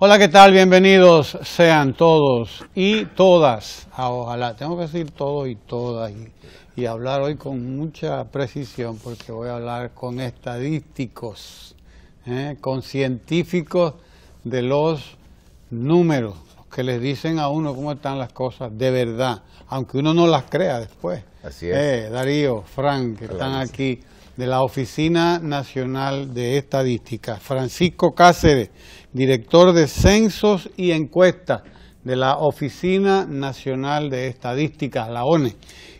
Hola, ¿qué tal? Bienvenidos sean todos y todas. Ojalá, tengo que decir todos y todas y hablar hoy con mucha precisión porque voy a hablar con estadísticos, con científicos de los números, que les dicen a uno cómo están las cosas de verdad, aunque uno no las crea después. Así es. Darío, Frank, que están aquí de la Oficina Nacional de Estadística. Francisco Cáceres, director de Censos y Encuestas de la Oficina Nacional de Estadística, la ONE.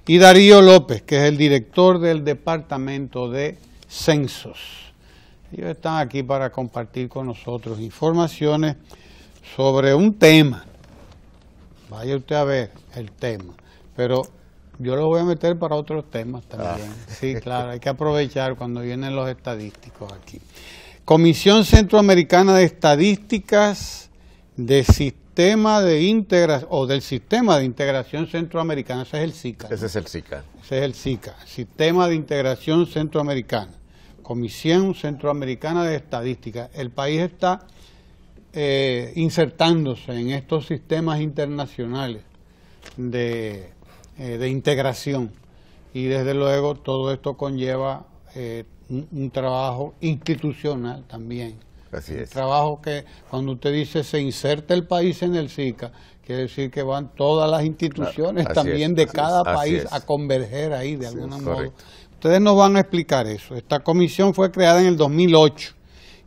Y Darío López, que es el director del Departamento de Censos. Ellos están aquí para compartir con nosotros informaciones sobre un tema. Vaya usted a ver el tema. Pero yo lo voy a meter para otros temas también. Sí, claro, hay que aprovechar cuando vienen los estadísticos aquí. Comisión Centroamericana de Estadísticas del Sistema de Integración, o del Sistema de Integración Centroamericana, ese es el SICA. Ese es el SICA. Ese es el SICA, Sistema de Integración Centroamericana. Comisión Centroamericana de Estadísticas. El país está insertándose en estos sistemas internacionales de integración y desde luego todo esto conlleva un trabajo institucional también. Así es. Un trabajo que cuando usted dice se inserta el país en el SICA, quiere decir que van todas las instituciones también de cada país a converger ahí de alguna modo. Correcto. Ustedes nos van a explicar eso. Esta comisión fue creada en el 2008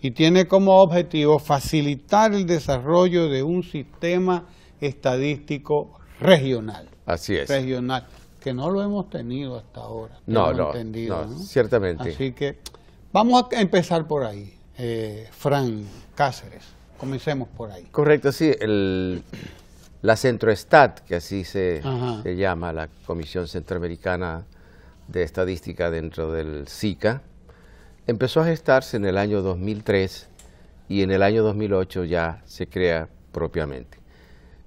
y tiene como objetivo facilitar el desarrollo de un sistema estadístico regional. Así es. Regional, que no lo hemos tenido hasta ahora. No, ciertamente. Así que vamos a empezar por ahí. Frank Cáceres, comencemos por ahí. Correcto, sí. La Centroestat, que así se llama, la Comisión Centroamericana de Estadística dentro del SICA, empezó a gestarse en el año 2003 y en el año 2008 ya se crea propiamente.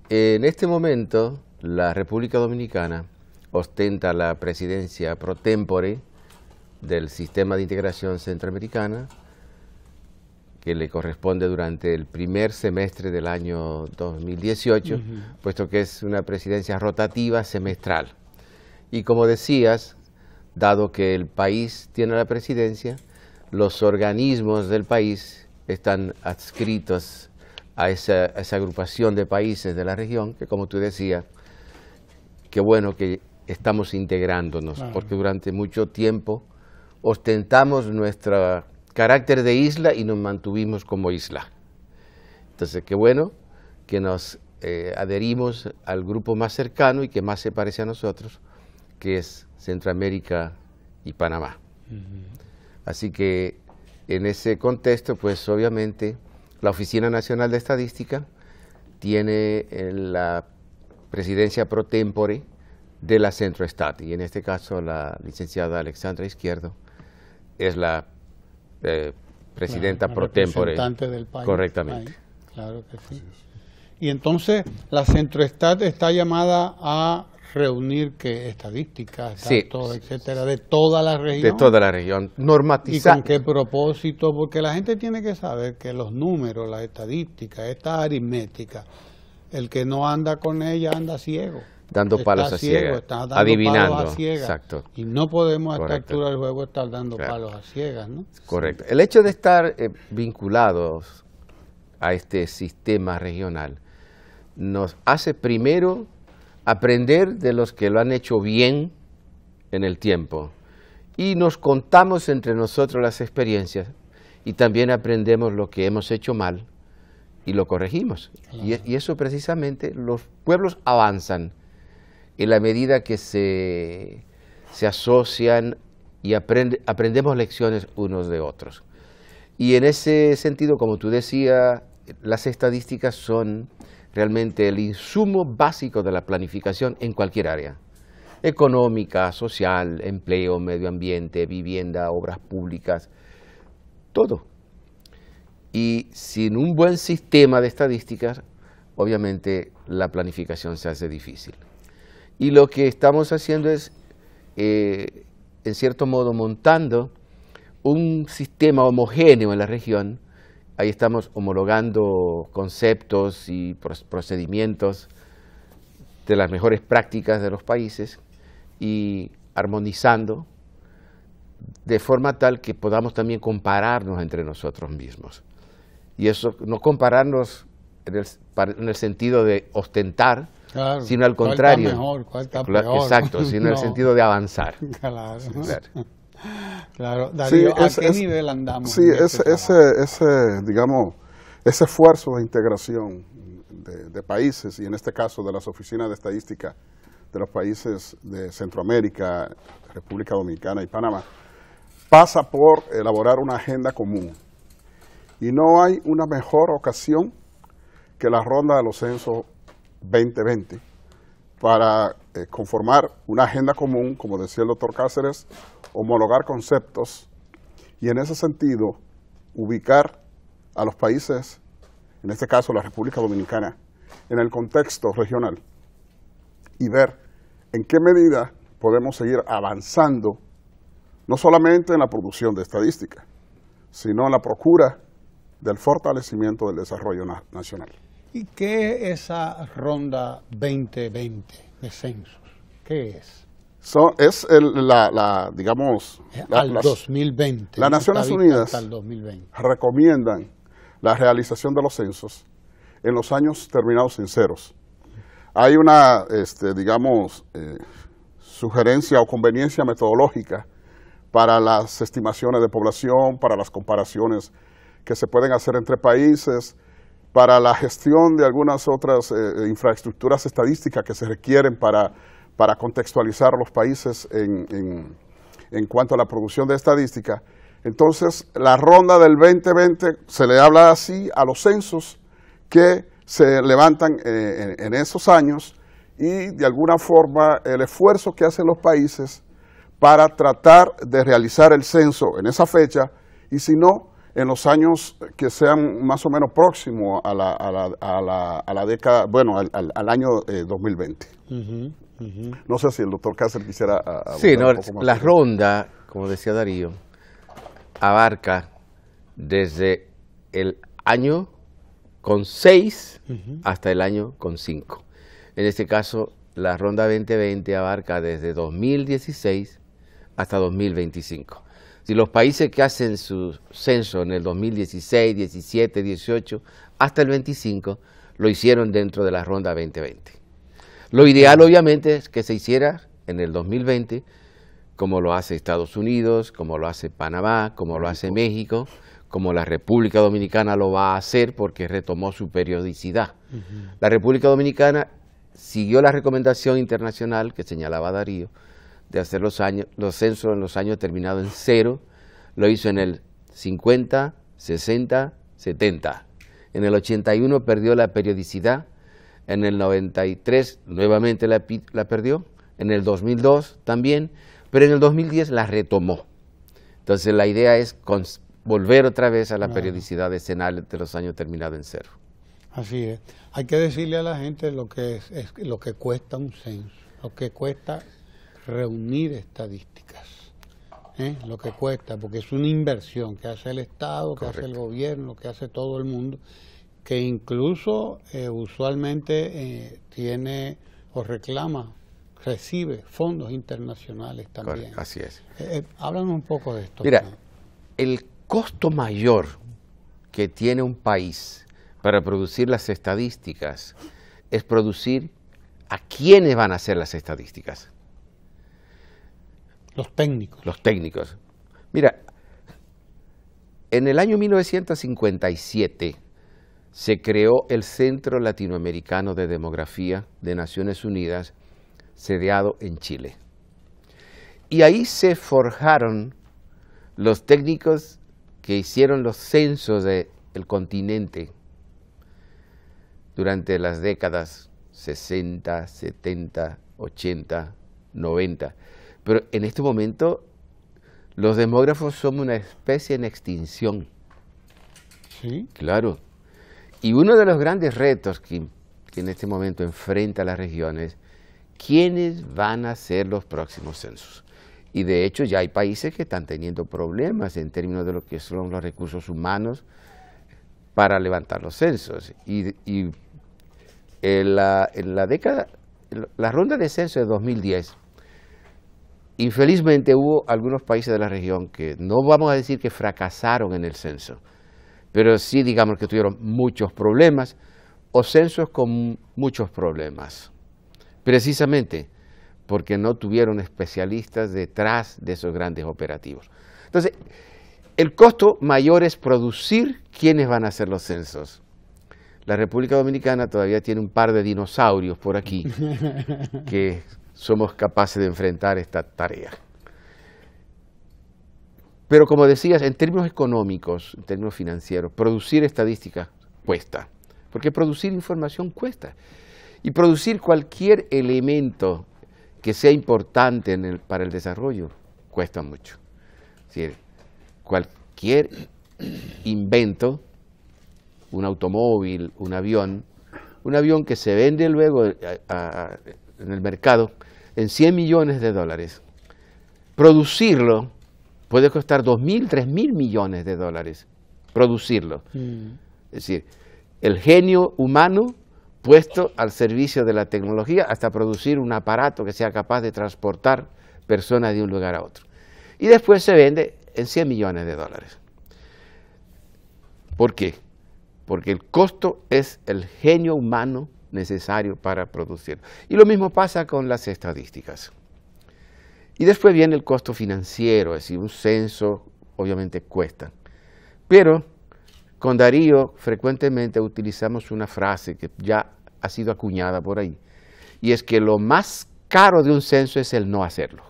En este momento, la República Dominicana ostenta la presidencia pro tempore del Sistema de Integración Centroamericana, que le corresponde durante el primer semestre del año 2018, puesto que es una presidencia rotativa semestral. Y como decías, dado que el país tiene la presidencia, los organismos del país están adscritos a esa agrupación de países de la región, que como tú decías, qué bueno que estamos integrándonos, porque durante mucho tiempo ostentamos nuestro carácter de isla y nos mantuvimos como isla. Entonces, qué bueno que nos adherimos al grupo más cercano y que más se parece a nosotros, que es Centroamérica y Panamá. Así que en ese contexto, pues obviamente la Oficina Nacional de Estadística tiene la presidencia pro tempore de la Centroestat, y en este caso la licenciada Alexandra Izquierdo es la presidenta pro tempore. Representante del país. Correctamente. Claro que sí. Y entonces la Centroestat está llamada a reunir estadísticas, datos, etcétera, de toda la región. De toda la región, normatizar. ¿Y con qué propósito? Porque la gente tiene que saber que los números, las estadísticas, esta aritmética, el que no anda con ella anda ciego. Dando palos a ciegas, adivinando. Palos a ciegas. Exacto. Y no podemos a esta altura del juego estar dando palos a ciegas, ¿no? Correcto. El hecho de estar vinculados a este sistema regional nos hace primero aprender de los que lo han hecho bien en el tiempo y nos contamos entre nosotros las experiencias y también aprendemos lo que hemos hecho mal y lo corregimos. Claro. Y eso precisamente, los pueblos avanzan en la medida que se asocian y aprendemos lecciones unos de otros. Y en ese sentido, como tú decías, las estadísticas son realmente el insumo básico de la planificación en cualquier área: económica, social, empleo, medio ambiente, vivienda, obras públicas, todo. Y sin un buen sistema de estadísticas, obviamente la planificación se hace difícil. Y lo que estamos haciendo es, en cierto modo, montando un sistema homogéneo en la región ahí estamos homologando conceptos y procedimientos de las mejores prácticas de los países y armonizando de forma tal que podamos también compararnos entre nosotros mismos. Y eso, no compararnos en el sentido de ostentar, claro, sino al contrario. ¿Cuál está mejor? ¿Cuál está peor? Exacto, sino en el sentido de avanzar. Claro. Sí, claro. Claro. Darío, sí, ¿a qué nivel andamos? Sí, digamos, ese esfuerzo de integración de países, y en este caso de las oficinas de estadística de los países de Centroamérica, República Dominicana y Panamá, pasa por elaborar una agenda común. Y no hay una mejor ocasión que la ronda de los censos 2020 para conformar una agenda común, como decía el doctor Cáceres, homologar conceptos y en ese sentido ubicar a los países, en este caso la República Dominicana, en el contexto regional y ver en qué medida podemos seguir avanzando, no solamente en la producción de estadística, sino en la procura del fortalecimiento del desarrollo nacional. ¿Y qué es esa ronda 2020 de censos? ¿Qué es? Digamos... Al 2020. Las Naciones Unidas 2020. Recomiendan la realización de los censos en los años terminados en ceros. Hay una, sugerencia o conveniencia metodológica para las estimaciones de población, para las comparaciones que se pueden hacer entre países, para la gestión de algunas otras infraestructuras estadísticas que se requieren para contextualizar a los países en cuanto a la producción de estadística. Entonces, la ronda del 2020 se le habla así a los censos que se levantan en esos años y de alguna forma el esfuerzo que hacen los países para tratar de realizar el censo en esa fecha y si no, en los años que sean más o menos próximos a la década, bueno, al año 2020. No sé si el doctor Cáceres quisiera sí, no, un poco más. La ronda, como decía Darío, abarca desde el año con 6 hasta el año con 5. En este caso, la ronda 2020 abarca desde 2016 hasta 2025. Si los países que hacen su censo en el 2016, 17, 18, hasta el 25, lo hicieron dentro de la ronda 2020. Lo ideal, obviamente, es que se hiciera en el 2020, como lo hace Estados Unidos, como lo hace Panamá, como lo hace México, como la República Dominicana lo va a hacer porque retomó su periodicidad. La República Dominicana siguió la recomendación internacional que señalaba Darío, de hacer los censos en los años terminados en 0, lo hizo en el 50, 60, 70. En el 81 perdió la periodicidad, en el 93 nuevamente la perdió, en el 2002 también, pero en el 2010 la retomó. Entonces la idea es volver otra vez a la periodicidad decenal de los años terminados en 0. Así es. Hay que decirle a la gente lo que es lo que cuesta un censo, lo que cuesta reunir estadísticas, lo que cuesta, porque es una inversión que hace el Estado, que hace el gobierno, que hace todo el mundo, que incluso usualmente tiene o reclama, recibe fondos internacionales también. Correcto, así es. Háblanos un poco de esto. Mira, el costo mayor que tiene un país para producir las estadísticas es producir a quiénes van a hacer las estadísticas. Los técnicos. Los técnicos. Mira, en el año 1957 se creó el Centro Latinoamericano de Demografía de Naciones Unidas, sediado en Chile. Y ahí se forjaron los técnicos que hicieron los censos del continente durante las décadas 60, 70, 80, 90. Pero en este momento los demógrafos son una especie en extinción. ¿Sí? Claro. Y uno de los grandes retos que en este momento enfrenta la región es quiénes van a ser los próximos censos. Y de hecho ya hay países que están teniendo problemas en términos de lo que son los recursos humanos para levantar los censos. Y en la ronda de censo de 2010, infelizmente hubo algunos países de la región que no vamos a decir que fracasaron en el censo, pero sí digamos que tuvieron muchos problemas o censos con muchos problemas, precisamente porque no tuvieron especialistas detrás de esos grandes operativos. Entonces, el costo mayor es producir quienes van a hacer los censos. La República Dominicana todavía tiene un par de dinosaurios por aquí que somos capaces de enfrentar esta tarea. Pero como decías, en términos económicos, en términos financieros, producir estadísticas cuesta, porque producir información cuesta. Y producir cualquier elemento que sea importante para el desarrollo cuesta mucho. Es decir, cualquier invento, un automóvil, un avión que se vende luego en el mercado en 100 millones de dólares, producirlo puede costar 2.000, 3.000 millones de dólares, producirlo. Es decir, el genio humano puesto al servicio de la tecnología hasta producir un aparato que sea capaz de transportar personas de un lugar a otro. Y después se vende en 100 millones de dólares. ¿Por qué? Porque el costo es el genio humano necesario para producir. Y lo mismo pasa con las estadísticas. Y después viene el costo financiero, es decir, un censo obviamente cuesta. Pero con Darío frecuentemente utilizamos una frase que ya ha sido acuñada por ahí, y es que lo más caro de un censo es el no hacerlo.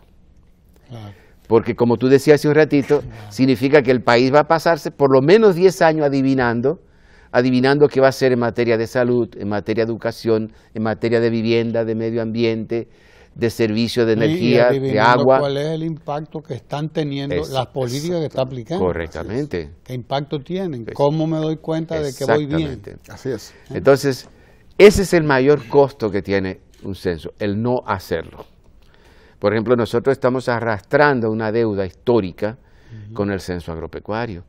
Claro. Porque como tú decías hace un ratito, significa que el país va a pasarse por lo menos 10 años adivinando qué va a hacer en materia de salud, en materia de educación, en materia de vivienda, de medio ambiente, de servicio de energía, de agua. ¿Cuál es el impacto que están teniendo las políticas que está aplicando? Correctamente. ¿Qué impacto tienen? ¿Cómo me doy cuenta de que voy bien? Así es. Entonces, ese es el mayor costo que tiene un censo, el no hacerlo. Por ejemplo, nosotros estamos arrastrando una deuda histórica con el censo agropecuario.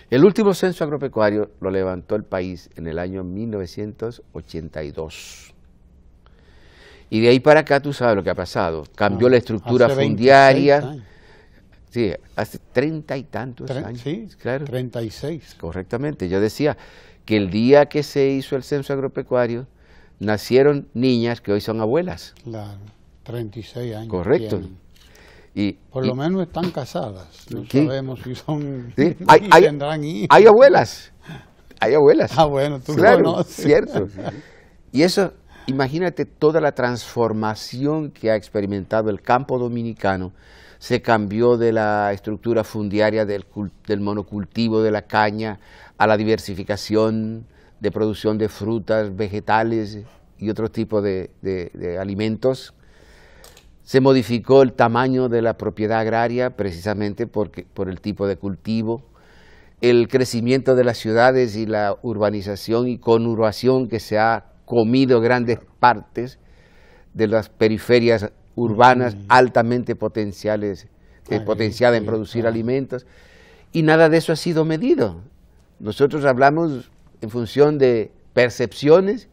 El último censo agropecuario lo levantó el país en el año 1982. Y de ahí para acá tú sabes lo que ha pasado. Cambió la estructura fundiaria. Sí, hace 30 y tantos años. Sí, claro. 36. Correctamente. Yo decía que el día que se hizo el censo agropecuario, nacieron niñas que hoy son abuelas. Claro, 36 años. Correcto. Por lo menos están casadas. No sabemos si son... ¿Sí? Tendrán hijos. Hay abuelas. Hay abuelas. Ah, bueno, tú claro, conoces. Cierto. Y eso, imagínate toda la transformación que ha experimentado el campo dominicano. Se cambió de la estructura fundiaria del monocultivo de la caña a la diversificación de producción de frutas, vegetales y otro tipo de alimentos. Se modificó el tamaño de la propiedad agraria precisamente por el tipo de cultivo, el crecimiento de las ciudades y la urbanización y conurbación que se ha comido grandes partes de las periferias urbanas altamente potenciadas en producir alimentos, y nada de eso ha sido medido. Nosotros hablamos en función de percepciones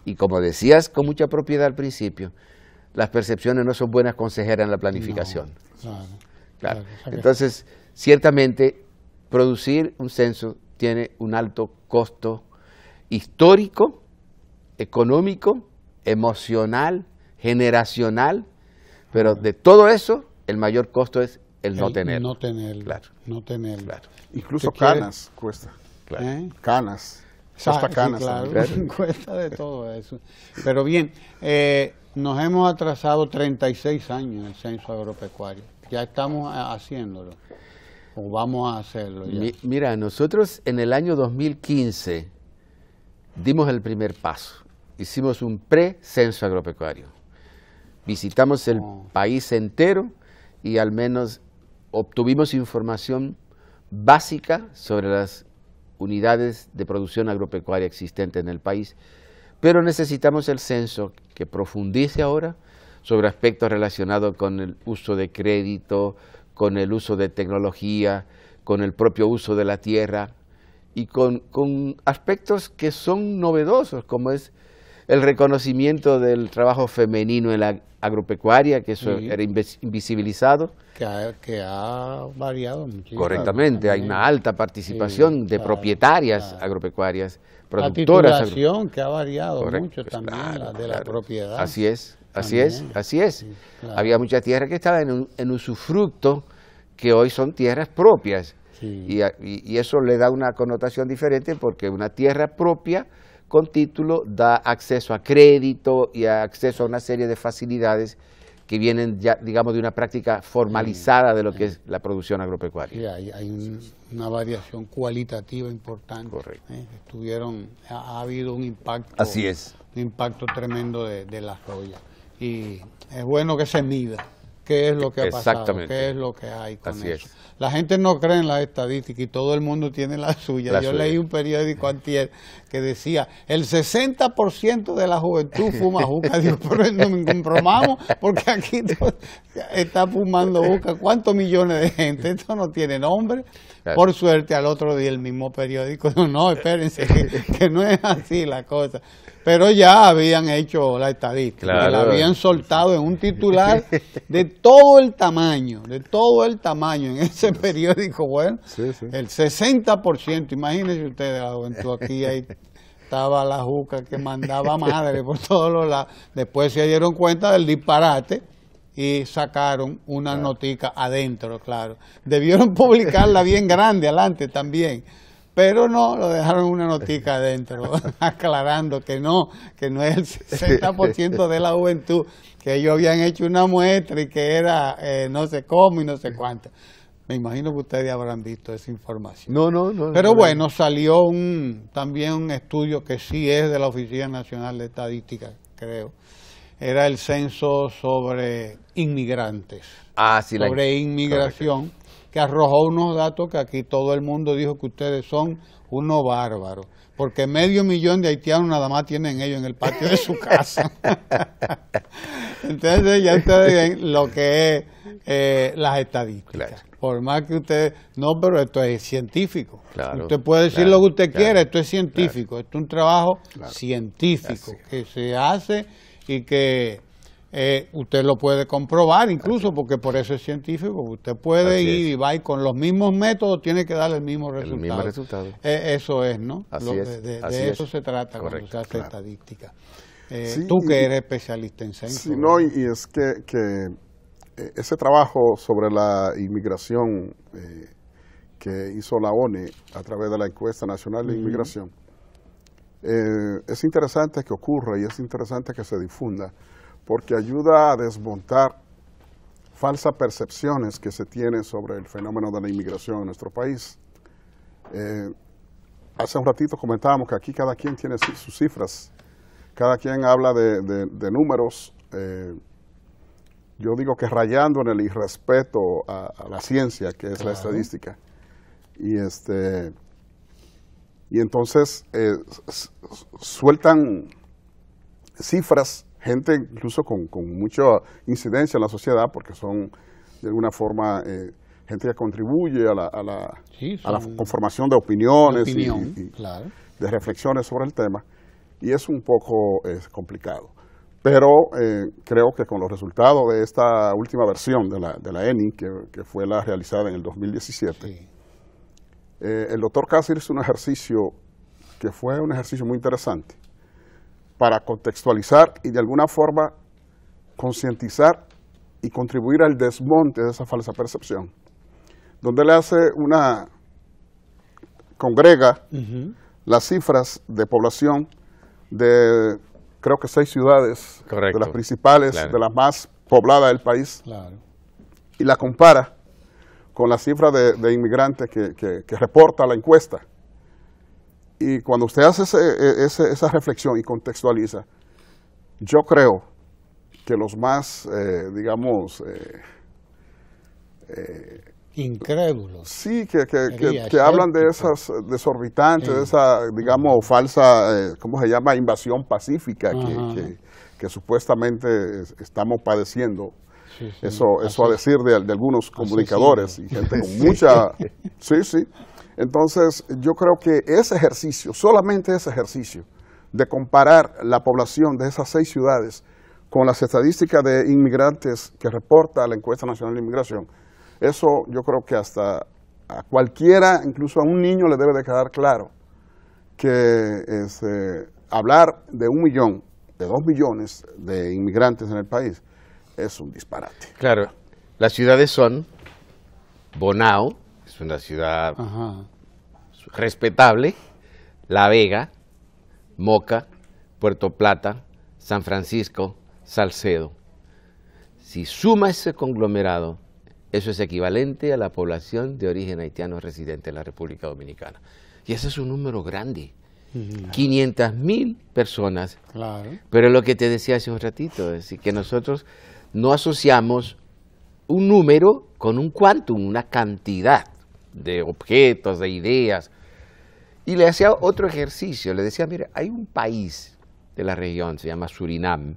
y, como decías con mucha propiedad al principio, las percepciones no son buenas consejeras en la planificación. No, claro. Entonces, ciertamente, producir un censo tiene un alto costo histórico, económico, emocional, generacional, pero de todo eso, el mayor costo es el no tenerlo. No tenerlo. Claro. No tenerlo. Claro. Incluso canas cuesta. Claro. Canas. Hasta canas. Sí, claro. Cuesta de todo eso. Pero bien, nos hemos atrasado 36 años en el censo agropecuario. Ya estamos haciéndolo. ¿O vamos a hacerlo ya? Mira, nosotros en el año 2015 dimos el primer paso. Hicimos un pre-censo agropecuario. Visitamos el país entero y al menos obtuvimos información básica sobre las unidades de producción agropecuaria existentes en el país, pero necesitamos el censo que profundice ahora sobre aspectos relacionados con el uso de crédito, con el uso de tecnología, con el propio uso de la tierra y con aspectos que son novedosos, como es el reconocimiento del trabajo femenino en la agropecuaria, que eso era invisibilizado. Que ha variado muchísimo. Correctamente, hay una alta participación de propietarias agropecuarias, productoras. La titulación que ha variado mucho también, la de la propiedad. Así es. Sí, claro. Había muchas tierras que estaban en usufructo, que hoy son tierras propias. Sí. Y eso le da una connotación diferente, porque una tierra propia con título da acceso a crédito y acceso a una serie de facilidades que vienen ya, digamos, de una práctica formalizada de lo que es la producción agropecuaria. Sí, hay una variación cualitativa importante. Correcto. Ha habido un impacto. Así es. Un impacto tremendo de la soya. Y es bueno que se mida qué es lo que ha pasado, qué es lo que hay con Así eso. Es. La gente no cree en las estadísticas y todo el mundo tiene la suya. Yo leí un periódico antier que decía, el 60% de la juventud fuma juca. Digo, pero no me comprobamos, porque aquí está fumando juca. ¿Cuántos millones de gente? Esto no tiene nombre. Claro. Por suerte, al otro día el mismo periódico, no, espérense, que no es así la cosa. Pero ya habían hecho la estadística, claro. La habían soltado en un titular de todo el tamaño en ese periódico. Bueno, el 60%, imagínense ustedes, la juventud aquí, ahí estaba la juca que mandaba madre por todos los lados. Después se dieron cuenta del disparate y sacaron una notica adentro, claro. Debieron publicarla bien grande adelante también. Pero no, lo dejaron una notica adentro, aclarando que no es el 60% de la juventud, que ellos habían hecho una muestra y que era no sé cómo y no sé cuánto. Me imagino que ustedes habrán visto esa información. No. Pero bueno, salió también un estudio que sí es de la Oficina Nacional de Estadística, creo. Era el censo sobre inmigrantes, sobre inmigración. Correcto. Que arrojó unos datos que aquí todo el mundo dijo que ustedes son unos bárbaros, porque 500,000 de haitianos nada más tienen ellos en el patio de su casa. Entonces ya ustedes ven lo que es las estadísticas. Claro. Por más que ustedes... No, pero esto es científico. Claro, usted puede decir lo que usted quiera, esto es científico. Esto es un trabajo científico que se hace y que... usted lo puede comprobar incluso, porque por eso es científico. Usted puede ir y va y con los mismos métodos tiene que dar el mismo resultado. Eso es, ¿no? De eso se trata. Correcto, cuando se hace estadística. Tú que eres especialista en censo. Sí, no, y es que ese trabajo sobre la inmigración que hizo la ONE a través de la Encuesta Nacional de Inmigración, es interesante que ocurra y es interesante que se difunda, porque ayuda a desmontar falsas percepciones que se tienen sobre el fenómeno de la inmigración en nuestro país. Hace un ratito comentábamos que aquí cada quien tiene sus cifras, cada quien habla de números, yo digo que rayando en el irrespeto a la ciencia, que es la estadística. Y entonces sueltan cifras, gente incluso con mucha incidencia en la sociedad, porque son de alguna forma gente que contribuye a la conformación de opiniones y de reflexiones sobre el tema, y es un poco complicado. Pero creo que con los resultados de esta última versión de la ENI, que fue la realizada en el 2017, el doctor Cáceres hizo un ejercicio que fue un ejercicio muy interesante, para contextualizar y de alguna forma concientizar y contribuir al desmonte de esa falsa percepción, donde le hace congrega las cifras de población de, creo que 6 ciudades, de las principales, de las más pobladas del país, y la compara con la cifra de inmigrantes que reporta la encuesta. Y cuando usted hace esa reflexión y contextualiza, yo creo que los más, incrédulos. Sí, que hablan de esas desorbitantes, de esa, falsa, ¿cómo se llama?, invasión pacífica que supuestamente estamos padeciendo. Eso a decir de algunos comunicadores y gente con mucha... Entonces, yo creo que ese ejercicio, solamente ese ejercicio, de comparar la población de esas 6 ciudades con las estadísticas de inmigrantes que reporta la Encuesta Nacional de Inmigración, eso yo creo que hasta a cualquiera, incluso a un niño, le debe de quedar claro que hablar de 1 millón, de 2 millones de inmigrantes en el país es un disparate. Claro, las ciudades son Bonao, es una ciudad respetable, La Vega, Moca, Puerto Plata, San Francisco, Salcedo. Si suma ese conglomerado, eso es equivalente a la población de origen haitiano residente en la República Dominicana. Y ese es un número grande. 500.000 personas. Claro. Pero lo que te decía hace un ratito, es decir, que nosotros no asociamos un número con un quantum, una cantidad de objetos, de ideas. Y le hacía otro ejercicio, le decía, mire, hay un país de la región, se llama Surinam,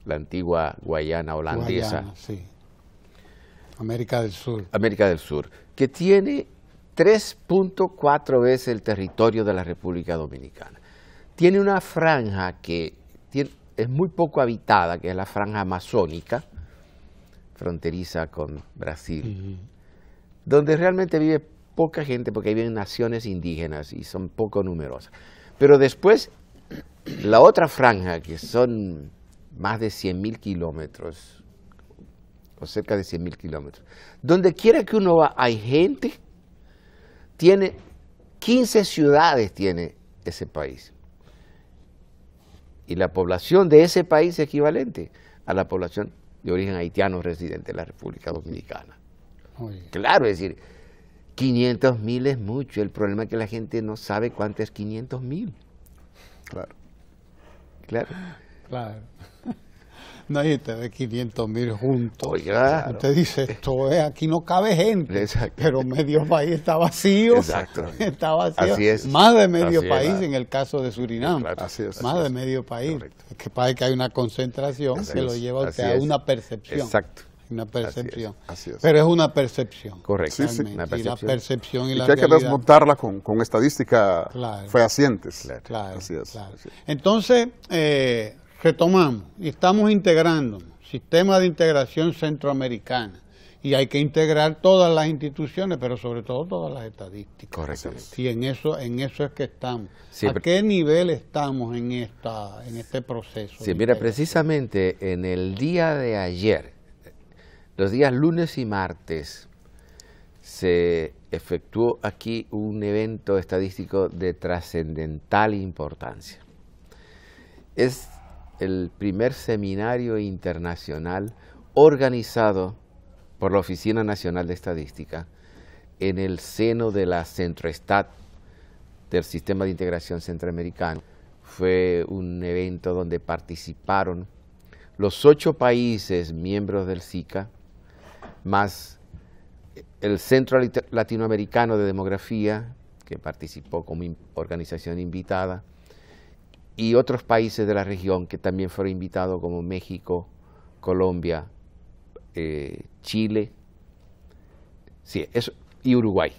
la antigua Guayana holandesa. Guayana, sí. América del Sur. América del Sur, que tiene 3.4 veces el territorio de la República Dominicana. Tiene una franja que es muy poco habitada, que es la franja amazónica, fronteriza con Brasil, donde realmente vive poca gente porque viven naciones indígenas y son poco numerosas. Pero después, la otra franja, que son más de 100.000 kilómetros, o cerca de 100.000 kilómetros, donde quiera que uno va, hay gente. Tiene 15 ciudades, tiene ese país. Y la población de ese país es equivalente a la población de origen haitiano residente en la República Dominicana. Oye. Claro, es decir, 500.000 es mucho. El problema es que la gente no sabe cuánto es 500.000. Claro. Claro. Claro. No, y te ve 500.000 juntos. Oiga. Usted dice, esto es, aquí no cabe gente. Exacto. Pero medio país está vacío. Exacto. Está vacío. Así es. Más de medio Así país es. en el caso de Surinam. Claro. Así es. Más de medio país. Correcto. Es que parece que hay una concentración Así que lo es. lleva a usted Así a es. una percepción. Exacto. Una percepción. Así es. Pero es una percepción. Correcto. Sí, sí. Realmente. Una Y la percepción. percepción y Y la que hay que realidad. desmontarla con estadísticas Claro. fehacientes. Claro, Así es. claro. Así es. Entonces, retomamos y estamos integrando sistema de integración centroamericana y hay que integrar todas las instituciones, pero sobre todo todas las estadísticas. Correctamente. Y en eso es que estamos. Sí, ¿A qué nivel estamos en este proceso? Sí, de mira, integración? precisamente en el día de ayer, los días lunes y martes, se efectuó aquí un evento estadístico de trascendental importancia. Es el primer seminario internacional organizado por la Oficina Nacional de Estadística en el seno de la Centroestat del Sistema de Integración Centroamericano. Fue un evento donde participaron los 8 países miembros del SICA, más el Centro Latinoamericano de Demografía, que participó como organización invitada, y otros países de la región que también fueron invitados, como México, Colombia, Chile, sí, y Uruguay.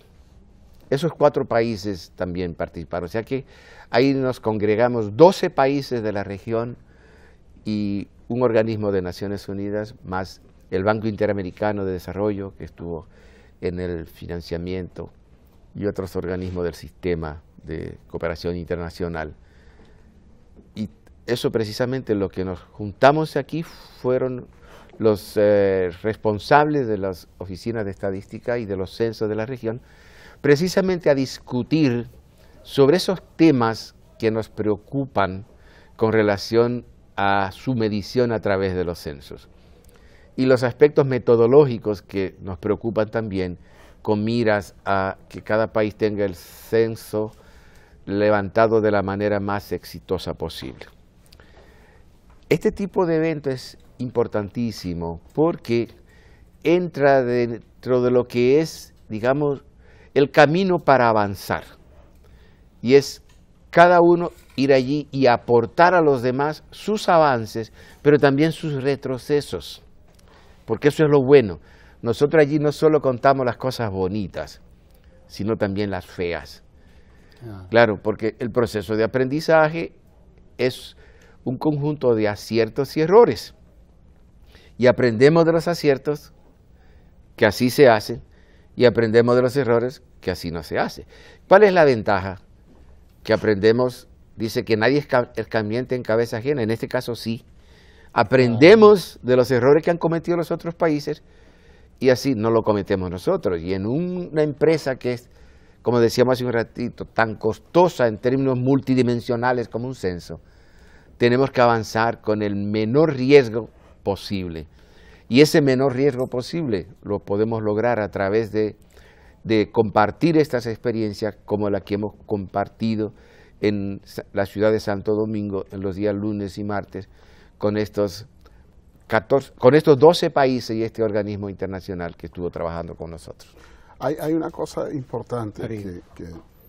Esos 4 países también participaron. O sea que ahí nos congregamos 12 países de la región y un organismo de Naciones Unidas, más el Banco Interamericano de Desarrollo, que estuvo en el financiamiento, y otros organismos del sistema de cooperación internacional. Y eso precisamente, lo que nos juntamos aquí fueron los responsables de las oficinas de estadística y de los censos de la región, precisamente a discutir sobre esos temas que nos preocupan con relación a su medición a través de los censos. Y los aspectos metodológicos que nos preocupan también, con miras a que cada país tenga el censo levantado de la manera más exitosa posible. Este tipo de evento es importantísimo porque entra dentro de lo que es, digamos, el camino para avanzar. Y es cada uno ir allí y aportar a los demás sus avances, pero también sus retrocesos. Porque eso es lo bueno. Nosotros allí no solo contamos las cosas bonitas, sino también las feas. Claro, porque el proceso de aprendizaje es un conjunto de aciertos y errores. Y aprendemos de los aciertos, que así se hacen, y aprendemos de los errores, que así no se hace. ¿Cuál es la ventaja? Que aprendemos, dice que nadie es escarmiente en cabeza ajena, en este caso sí. Aprendemos de los errores que han cometido los otros países y así no lo cometemos nosotros. Y en una empresa que es, como decíamos hace un ratito, tan costosa en términos multidimensionales como un censo, tenemos que avanzar con el menor riesgo posible. Y ese menor riesgo posible lo podemos lograr a través de compartir estas experiencias como la que hemos compartido en la ciudad de Santo Domingo en los días lunes y martes con estos 12 países y este organismo internacional que estuvo trabajando con nosotros. Hay una cosa importante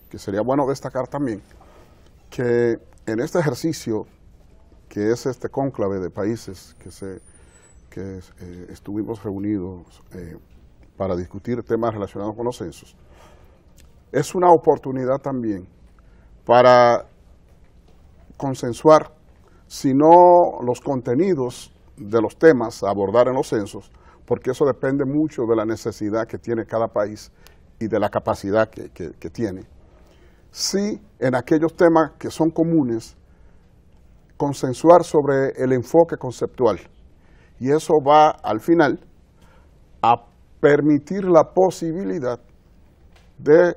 que sería bueno destacar también, que en este ejercicio, que es este cónclave de países que estuvimos reunidos para discutir temas relacionados con los censos, es una oportunidad también para consensuar, si no los contenidos de los temas a abordar en los censos, porque eso depende mucho de la necesidad que tiene cada país y de la capacidad que tiene. Sí, en aquellos temas que son comunes, consensuar sobre el enfoque conceptual. Y eso va, al final, a permitir la posibilidad de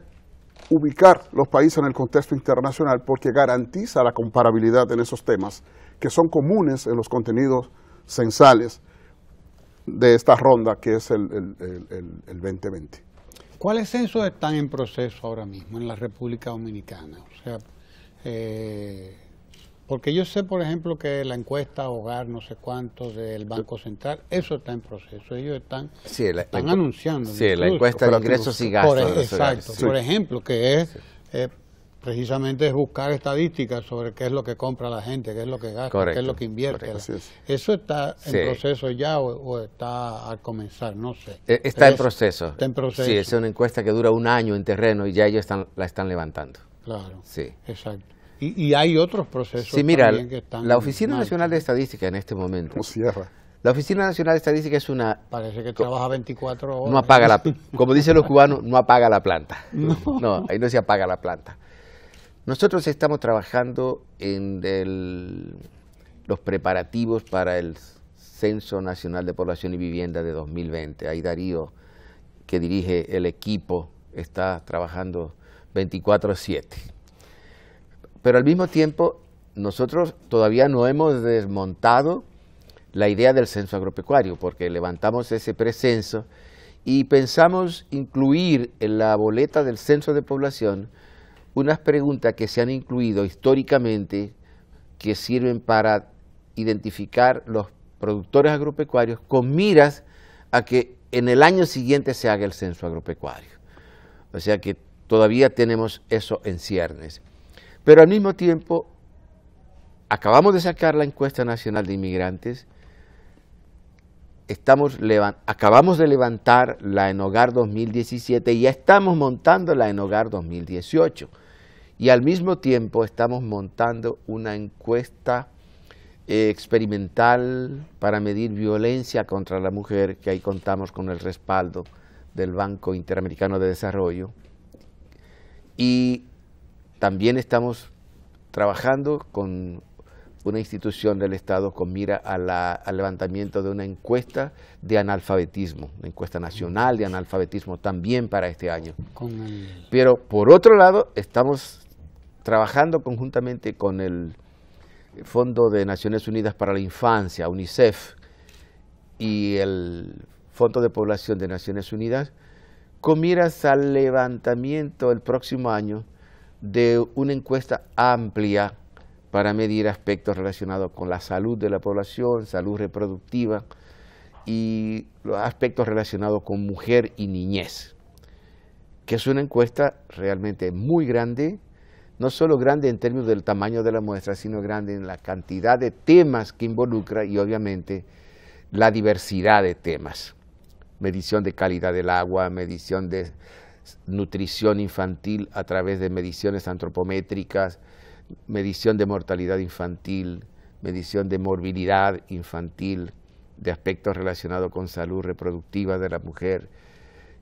ubicar los países en el contexto internacional, porque garantiza la comparabilidad en esos temas que son comunes en los contenidos censales de esta ronda que es el 2020. ¿Cuáles censos están en proceso ahora mismo en la República Dominicana? O sea, porque yo sé, por ejemplo, que la encuesta hogar, no sé cuánto, del Banco Central, eso está en proceso. Ellos están anunciando. Sí, la encuesta de ingresos y gastos. Exacto. Sí. Por ejemplo, que es precisamente es buscar estadísticas sobre qué es lo que compra la gente, qué es lo que gasta, correcto, qué es lo que invierte. ¿Eso está en proceso ya o está al comenzar? No sé. Está en proceso. Está en proceso. Sí, es una encuesta que dura un año en terreno y ya ellos la están levantando. Claro. Sí. Exacto. Y hay otros procesos también que están... La Oficina Nacional de Estadística en este momento... ¿Cómo cierra? La Oficina Nacional de Estadística es una... Parece que trabaja 24 horas. No apaga como dicen los cubanos, no apaga la planta. No, ahí no se apaga la planta. Nosotros estamos trabajando en los preparativos para el Censo Nacional de Población y Vivienda de 2020. Ahí Darío, que dirige el equipo, está trabajando 24/7. Pero al mismo tiempo, nosotros todavía no hemos desmontado la idea del censo agropecuario, porque levantamos ese precenso y pensamos incluir en la boleta del censo de población unas preguntas que se han incluido históricamente que sirven para identificar los productores agropecuarios con miras a que en el año siguiente se haga el censo agropecuario. O sea que todavía tenemos eso en ciernes. Pero al mismo tiempo, acabamos de sacar la encuesta nacional de inmigrantes, acabamos de levantar la ENOGAR 2017 y ya estamos montando la ENOGAR 2018. Y al mismo tiempo estamos montando una encuesta experimental para medir violencia contra la mujer, que ahí contamos con el respaldo del Banco Interamericano de Desarrollo. Y también estamos trabajando con una institución del Estado con mira al levantamiento de una encuesta de analfabetismo, una encuesta nacional de analfabetismo también para este año. Pero por otro lado, estamos trabajando conjuntamente con el Fondo de Naciones Unidas para la Infancia, UNICEF, y el Fondo de Población de Naciones Unidas, con miras al levantamiento el próximo año de una encuesta amplia para medir aspectos relacionados con la salud de la población, salud reproductiva y los aspectos relacionados con mujer y niñez, que es una encuesta realmente muy grande, no solo grande en términos del tamaño de la muestra, sino grande en la cantidad de temas que involucra y obviamente la diversidad de temas. Medición de calidad del agua, medición de nutrición infantil a través de mediciones antropométricas, medición de mortalidad infantil, medición de morbilidad infantil, de aspectos relacionados con salud reproductiva de la mujer,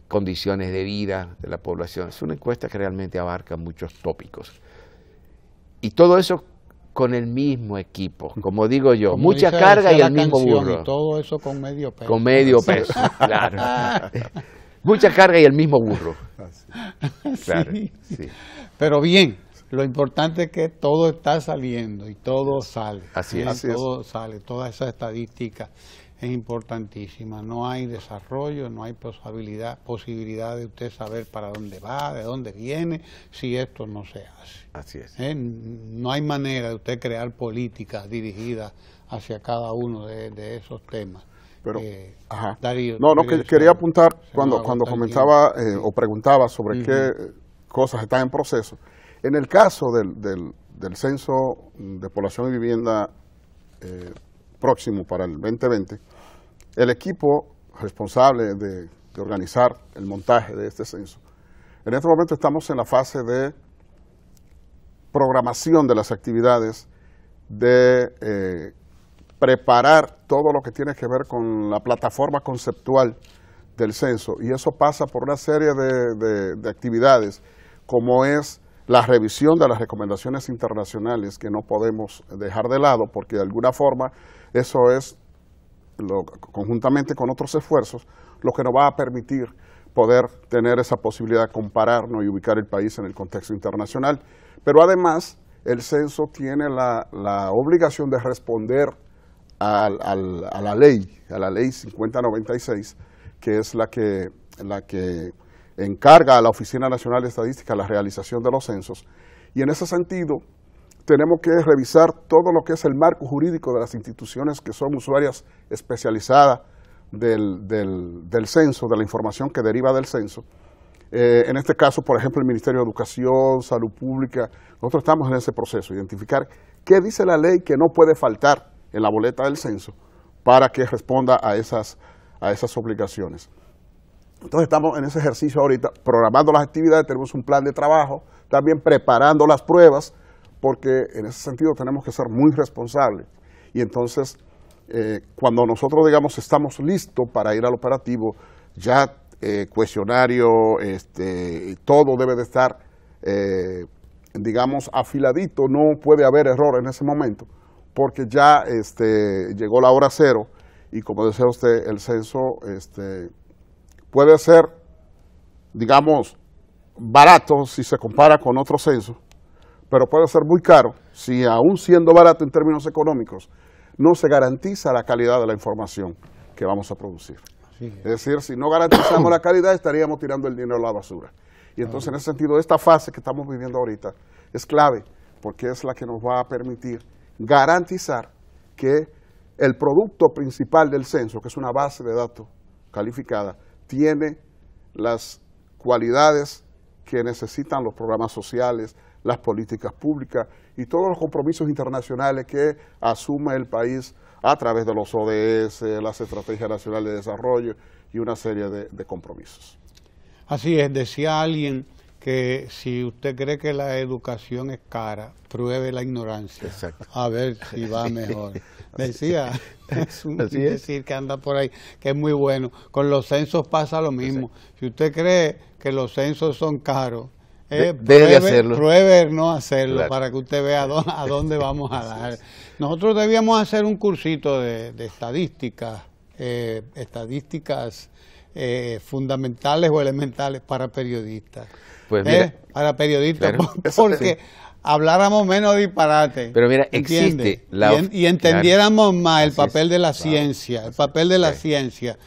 condiciones de vida de la población. Es una encuesta que realmente abarca muchos tópicos. Y todo eso con el mismo equipo, como digo yo, como mucha carga y el mismo burro. Y todo eso con medio peso. Con medio peso, claro. Mucha carga y el mismo burro. Claro, sí. Sí. Pero bien, lo importante es que todo está saliendo y todo sale. Así es. Todo sale, toda esa estadística es importantísima. No hay desarrollo, no hay posibilidad de usted saber para dónde va, de dónde viene, si esto no se hace. Así es. No hay manera de usted crear políticas dirigidas hacia cada uno de esos temas. Pero, Darío, quería apuntar cuando comentaba o preguntaba sobre qué cosas están en proceso. En el caso del censo de población y vivienda próximo para el 2020, el equipo responsable de organizar el montaje de este censo, en este momento estamos en la fase de programación de las actividades, de preparar todo lo que tiene que ver con la plataforma conceptual del censo, y eso pasa por una serie de actividades, como es la revisión de las recomendaciones internacionales que no podemos dejar de lado, porque de alguna forma eso es, conjuntamente con otros esfuerzos, lo que nos va a permitir poder tener esa posibilidad de compararnos y ubicar el país en el contexto internacional. Pero además, el censo tiene la obligación de responder a la ley 5096, que es la que encarga a la Oficina Nacional de Estadística la realización de los censos. Y en ese sentido, tenemos que revisar todo lo que es el marco jurídico de las instituciones que son usuarias especializadas del censo, de la información que deriva del censo. En este caso, por ejemplo, el Ministerio de Educación, Salud Pública, nosotros estamos en ese proceso, identificar qué dice la ley que no puede faltar en la boleta del censo para que responda a esas obligaciones. Entonces estamos en ese ejercicio ahorita, programando las actividades, tenemos un plan de trabajo, también preparando las pruebas, porque en ese sentido tenemos que ser muy responsables. Y entonces, cuando nosotros, digamos, estamos listos para ir al operativo, ya cuestionario, todo debe de estar, digamos, afiladito, no puede haber error en ese momento, porque ya llegó la hora cero, y como decía usted, el censo puede ser, digamos, barato si se compara con otros censos, pero puede ser muy caro si, aún siendo barato en términos económicos, no se garantiza la calidad de la información que vamos a producir. Es decir, si no garantizamos la calidad, estaríamos tirando el dinero a la basura. Y entonces, en ese sentido, esta fase que estamos viviendo ahorita es clave, porque es la que nos va a permitir garantizar que el producto principal del censo, que es una base de datos calificada, tiene las cualidades que necesitan los programas sociales, las políticas públicas y todos los compromisos internacionales que asume el país a través de los ODS, las Estrategias Nacionales de Desarrollo y una serie de compromisos. Así es, decía alguien que si usted cree que la educación es cara, pruebe la ignorancia. Exacto. A ver si va mejor. Decía, es un decir que anda por ahí, que es muy bueno. Con los censos pasa lo mismo. Exacto. Si usted cree que los censos son caros, debe hacerlo. Pruebe no hacerlo, claro, para que usted vea a dónde vamos a dar. Nosotros debíamos hacer un cursito de estadísticas, fundamentales o elementales para periodistas. Pues mira, para periodistas, claro, porque habláramos menos disparate. Pero mira, existe y entendiéramos más el papel de la ciencia, el papel de la ciencia,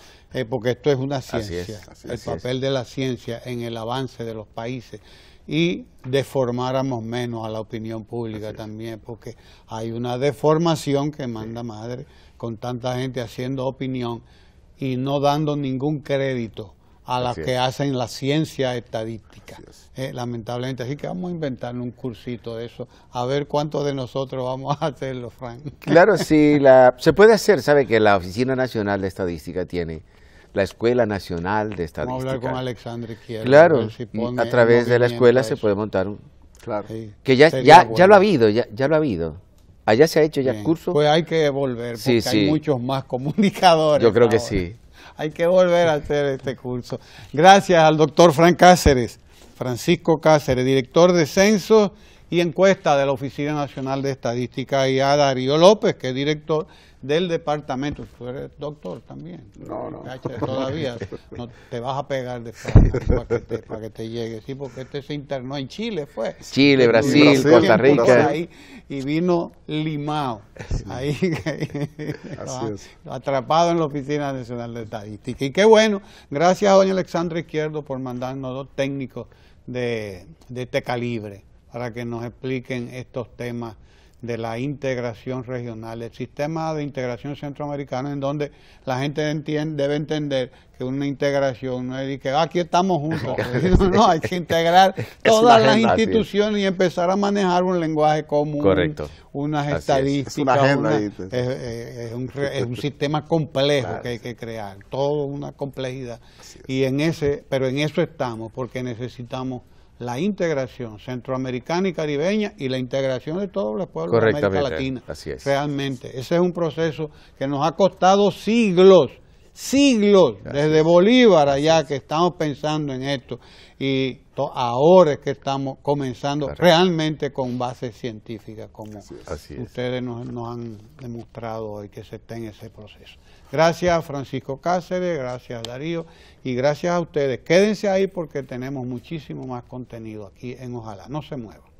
porque esto es una ciencia, el papel de la ciencia en el avance de los países, y deformáramos menos a la opinión pública también, porque hay una deformación que manda madre con tanta gente haciendo opinión y no dando ningún crédito a las que hacen la ciencia estadística, lamentablemente. Así que vamos a inventar un cursito de eso, a ver cuántos de nosotros vamos a hacerlo, Frank. Claro, sí, se puede hacer. Sabe que la Oficina Nacional de Estadística tiene la Escuela Nacional de Estadística. Vamos a hablar con Alexandre Izquierdo. Claro, y a través de la escuela se puede montar un... Claro. Sí, Que ya lo ha habido, ya lo ha habido. Allá se ha hecho ya curso. Pues hay que volver, porque Sí. hay muchos más comunicadores. Yo creo que ahora. sí. Hay que volver a hacer este curso. Gracias al doctor Francisco Cáceres, director de Censos y Encuestas de la Oficina Nacional de Estadística, y a Darío López, que es director del departamento. Tú eres doctor también. No. Todavía no te vas a pegar de frente para que te llegue. Sí, porque este se internó en Chile, fue. Chile, Brasil, Costa Rica. Ahí, y vino limado. Ahí, atrapado en la Oficina Nacional de Estadística. Y qué bueno, gracias a doña Alexandra Izquierdo por mandarnos 2 técnicos de este calibre para que nos expliquen estos temas de la integración regional, el sistema de integración centroamericano, en donde la gente debe entender que una integración no es de que aquí estamos juntos, no, hay que integrar todas las instituciones y empezar a manejar un lenguaje común, correcto, unas estadísticas, es un sistema complejo, claro, que hay que crear, toda una complejidad, y pero en eso estamos, porque necesitamos la integración centroamericana y caribeña y la integración de todos los pueblos de América Latina. Así es. Realmente, ese es un proceso que nos ha costado siglos, desde Bolívar allá, que estamos pensando en esto, y ahora es que estamos comenzando realmente con bases científicas, como ustedes nos han demostrado hoy que se está en ese proceso. Gracias Francisco Cáceres, gracias Darío, y gracias a ustedes. Quédense ahí porque tenemos muchísimo más contenido aquí en Ojalá. No se muevan.